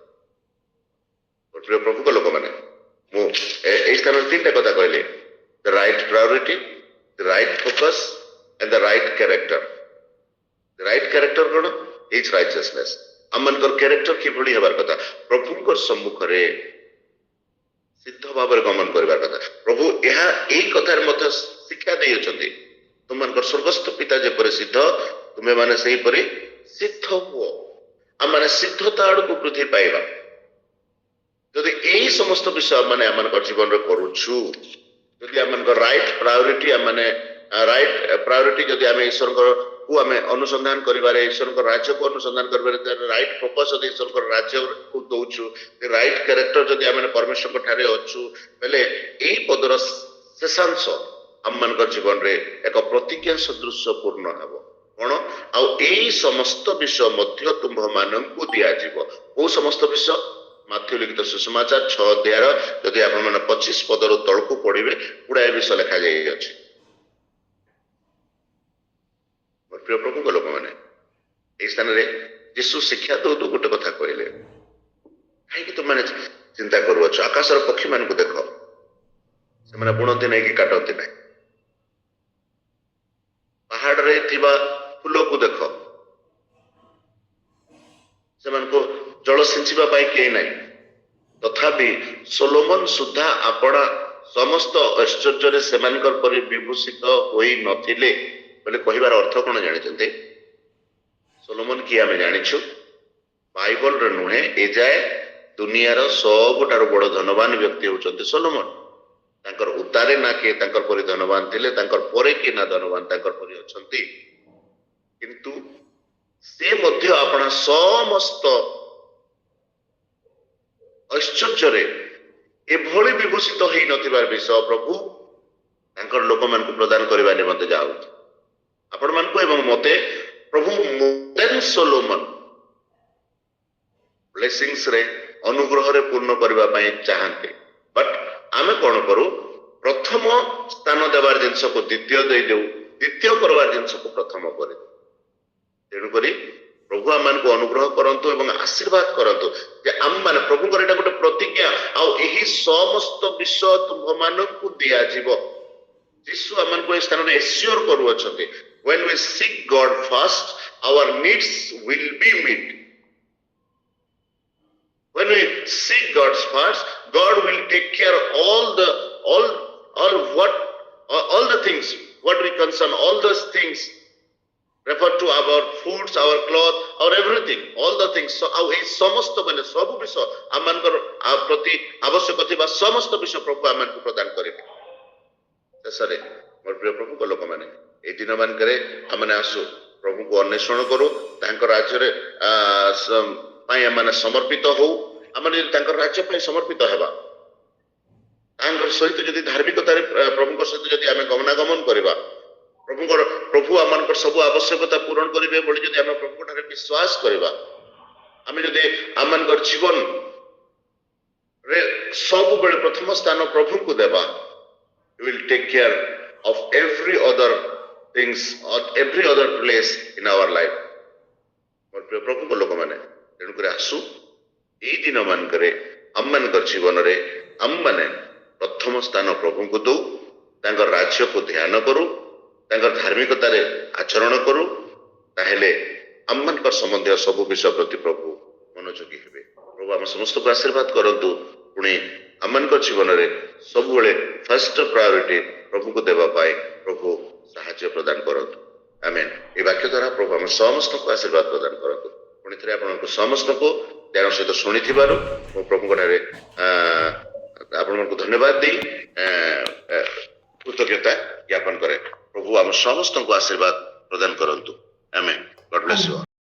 A: ମୋର ପ୍ରିୟ ପ୍ରଭୁଙ୍କ ଲୋକମାନେ, ମୁଁ ଏଇ ସ୍ଥାନରେ ତିନିଟା କଥା କହିଲି, the right priority, the right focus and the right character. The right character कौन? Is righteousness. ଆମମାନଙ୍କର କ୍ୟାରେକ୍ଟର କିଭଳି ହେବାର କଥା? ପ୍ରଭୁଙ୍କର ସମ୍ମୁଖରେ ସିଦ୍ଧ ଭାବରେ ଗମନ କରିବାର କଥା। ପ୍ରଭୁ ଏହା ଏଇ କଥାରେ ମଧ୍ୟ ଶିକ୍ଷା ଦେଇଅଛନ୍ତି, ତୁମମାନଙ୍କର ସ୍ୱର୍ଗସ୍ଥ ପିତା ଯେପରି ସିଦ୍ଧ, ତୁମେମାନେ ସେହିପରି ସିଦ୍ଧ ହୁଅ। ଆମମାନେ ସିଦ୍ଧତା ଆଡ଼କୁ ବୃଦ୍ଧି ପାଇବା। ଯଦି ଏଇ ସମସ୍ତ ବିଷୟ ମାନେ ଆମମାନଙ୍କର ଜୀବନରେ କରୁଛୁ, ଯଦି ଆମମାନଙ୍କର ରାଇଟ୍ ପ୍ରାୟୋରିଟି ଆମମାନେ ରାଇଟ୍ ପ୍ରାୟୋରିଟି ଯଦି ଆମେ ଈଶ୍ୱରଙ୍କୁ ଆମେ ଅନୁସନ୍ଧାନ କରିବାରେ, ଈଶ୍ୱରଙ୍କ ରାଜ୍ୟକୁ ଅନୁସନ୍ଧାନ କରିବାରେ ରାଇଟ୍ ଫୋକସ୍ ଯଦି ଈଶ୍ୱରଙ୍କ ରାଜ୍ୟକୁ ଦଉଛୁ, ରାଇଟ୍ କ୍ୟାରେକ୍ଟର ଯଦି ଆମେ ପରମେଶ୍ୱରଙ୍କ ଠାରେ ଅଛୁ, ବେଲେ ଏଇ ପଦର ଶେଷାଂଶ ଆମମାନଙ୍କର ଜୀବନରେ ଏକ ପ୍ରତିଜ୍ଞା ସଦୃଶ ପୂର୍ଣ୍ଣ ହେବ। କଣ? ଆଉ ଏଇ ସମସ୍ତ ବିଷୟ ମଧ୍ୟ ତୁମ୍ଭମାନଙ୍କୁ ଦିଆଯିବ। କୋଉ ସମସ୍ତ ବିଷୟ? ମାଥ୍ୟୁ ଲିଖିତ ସୁସମାଚାର 6 ଅଧ୍ୟାୟର ଯଦି ଆପଣମାନେ 25 ପଦରୁ ତଳକୁ ପଢିବେ, ଗୁଡାଏ ବିଷୟ ଲେଖାଯାଇଅଛି। ପ୍ରିୟ ପ୍ରଭୁଙ୍କ ଲୋକମାନେ, ଏଇ ସ୍ଥାନରେ ଯୀଶୁ ଶିକ୍ଷା ଦଉ ଗୋଟେ କଥା କହିଲେ, କାହିଁକି ତୁମମାନେ ଚିନ୍ତା କରୁଅଛ? ଆକାଶର ପକ୍ଷୀ ମାନଙ୍କୁ ଦେଖ, ସେମାନେ ବୁଣନ୍ତି ନାହିଁ କି କାଟନ୍ତି ନାହିଁ। ପାହାଡରେ ଥିବା ଫୁଲକୁ ଦେଖ, ସେମାନଙ୍କୁ ଜଳ ସିଞ୍ଚିବା ପାଇଁ କେହି ନାହିଁ। ତଥାପି ସୋଲୋମନ ସୁଦ୍ଧା ଆପଣା ସମସ୍ତ ଐଶ୍ୱର୍ଯ୍ୟରେ ସେମାନଙ୍କର ପରି ବିଭୂଷିତ ହୋଇ ନଥିଲେ ବୋଲି କହିବାର ଅର୍ଥ କଣ ଜାଣିଛନ୍ତି? ସୋଲୋମନ କିଏ ଆମେ ଜାଣିଛୁ, ବାଇବଲରେ ନୁହେଁ, ଏଯାଏ ଦୁନିଆର ସବୁଠାରୁ ବଡ ଧନବାନ ବ୍ୟକ୍ତି ହେଉଛନ୍ତି ସୋଲୋମନ। ତାଙ୍କର ଉତ୍ତାରେ ନା କିଏ ତାଙ୍କର ପରି ଧନବାନ ଥିଲେ, ତାଙ୍କର ପରେ କିଏ ନା ଧନବାନ ତାଙ୍କର ପରି ଅଛନ୍ତି, କିନ୍ତୁ ସେ ମଧ୍ୟ ଆପଣା ସମସ୍ତ ଐଶ୍ୱର୍ଯ୍ୟରେ ଏଭଳି ବିଭୂଷିତ ହେଇ ନଥିବାର ବିଷୟ ପ୍ରଭୁ ତାଙ୍କର ଲୋକମାନଙ୍କୁ ପ୍ରଦାନ କରିବା ନିମନ୍ତେ ଯାଉଛି। ଆପଣମାନଙ୍କୁ ଏବଂ ମତେ ପ୍ରଭୁ ମୋଦେନ ସୋଲୋମନ ବ୍ଲେସିଂସ ରେ ଅନୁଗ୍ରହରେ ପୂର୍ଣ୍ଣ କରିବା ପାଇଁ ଚାହାନ୍ତି। ବଟ୍ ଆମେ କଣ କରୁ? ପ୍ରଥମ ସ୍ଥାନ ଦେବାର ଜିନିଷକୁ ଦ୍ୱିତୀୟ ଦେଇଦେଉ, ଦ୍ୱିତୀୟ କରିବାର ଜିନିଷକୁ ପ୍ରଥମ କରିଦେଉ। ତେଣୁକରି ପ୍ରଭୁ ଆମମାନଙ୍କୁ ଅନୁଗ୍ରହ କରନ୍ତୁ ଏବଂ ଆଶୀର୍ବାଦ କରନ୍ତୁ ଯେ ଆମମାନେ, ପ୍ରଭୁଙ୍କର ଏଇଟା ଗୋଟେ ପ୍ରତିଜ୍ଞା, ଆଉ ଏହି ସମସ୍ତ ବିଷୟ ତୁମ୍ଭମାନଙ୍କୁ ଦିଆଯିବ। ଯୀଶୁ ଆମମାନଙ୍କୁ ଏ ସ୍ଥାନରେ ଏସିଓର କରୁଅଛନ୍ତି, when we seek God first, our needs will be met. When we seek God first, God will take care of all the things what we concern, all those things refer to our foods, our cloth, our everything, all the things. So ଆଉ ଏଇ ସମସ୍ତ ମାନେ ସବୁ ବିଷୟ ଆମମାନଙ୍କର ପ୍ରତି ଆବଶ୍ୟକ ଥିବା ସମସ୍ତ ବିଷୟ ପ୍ରଭୁ ଆମମାନଙ୍କୁ ପ୍ରଦାନ କରିବେ। ଶେଷରେ ମୋର ପ୍ରିୟ ପ୍ରଭୁଙ୍କ ଲୋକମାନେ, ଏଇ ଦିନ ମାନଙ୍କରେ ଆମମାନେ ଆସୁ ପ୍ରଭୁଙ୍କୁ ଅନ୍ୱେଷଣ କରୁ, ତାଙ୍କ ରାଜ୍ୟରେ ପାଇଁ ଆମମାନେ ସମର୍ପିତ ହଉ। ଆମେ ଯଦି ତାଙ୍କର ରାଜ୍ୟ ପାଇଁ ସମର୍ପିତ ହେବା, ତାଙ୍କର ସହିତ ଯଦି ଧାର୍ମିକତାରେ ପ୍ରଭୁଙ୍କ ସହିତ ଯଦି ଆମେ ଗମନାଗମନ କରିବା, ପ୍ରଭୁ ଆମମାନଙ୍କର ସବୁ ଆବଶ୍ୟକତା ପୂରଣ କରିବେ ବୋଲି ଯଦି ଆମେ ପ୍ରଭୁଙ୍କ ଠାରେ ବିଶ୍ୱାସ କରିବା, ଆମେ ଯଦି ଆମମାନଙ୍କର ଜୀବନରେ ସବୁବେଳେ ପ୍ରଥମ ସ୍ଥାନ ପ୍ରଭୁଙ୍କୁ ଦେବା, we will take care of every other things or every other place in our life. ମୋର ପ୍ରିୟ ପ୍ରଭୁଙ୍କ ଲୋକମାନେ, ତେଣୁକରି ଆସୁ ଏଇ ଦିନ ମାନଙ୍କରେ ଆମମାନଙ୍କର ଜୀବନରେ ଆମମାନେ ପ୍ରଥମ ସ୍ଥାନ ପ୍ରଭୁଙ୍କୁ ଦଉ, ତାଙ୍କର ରାଜ୍ୟକୁ ଧ୍ୟାନ କରୁ, ତାଙ୍କର ଧାର୍ମିକତାରେ ଆଚରଣ କରୁ, ତାହେଲେ ଆମମାନଙ୍କର ସମ୍ବନ୍ଧୀୟ ସବୁ ବିଷୟ ପ୍ରତି ପ୍ରଭୁ ମନୋଯୋଗୀ ହେବେ। ପ୍ରଭୁ ଆମ ସମସ୍ତଙ୍କୁ ଆଶୀର୍ବାଦ କରନ୍ତୁ। ପୁଣି ଆମମାନଙ୍କ ଜୀବନରେ ସବୁବେଳେ ଫାର୍ଷ୍ଟ ପ୍ରାୟୋରିଟି प्रभु को देवा पाए प्रभु साहाय्य प्रदान करतु आमेन ए वाक्य द्वारा प्रभु हम समस्त को आशीर्वाद प्रदान करतु पुणी थे आपनको समस्त को ध्यान सहित शुणिथिबारु मो प्रभु रे आपनको धन्यवाद दी कृतज्ञता ज्ञापन करे प्रभु हम समस्त को आशीर्वाद प्रदान करतु आमेन गॉड ब्लेस यू।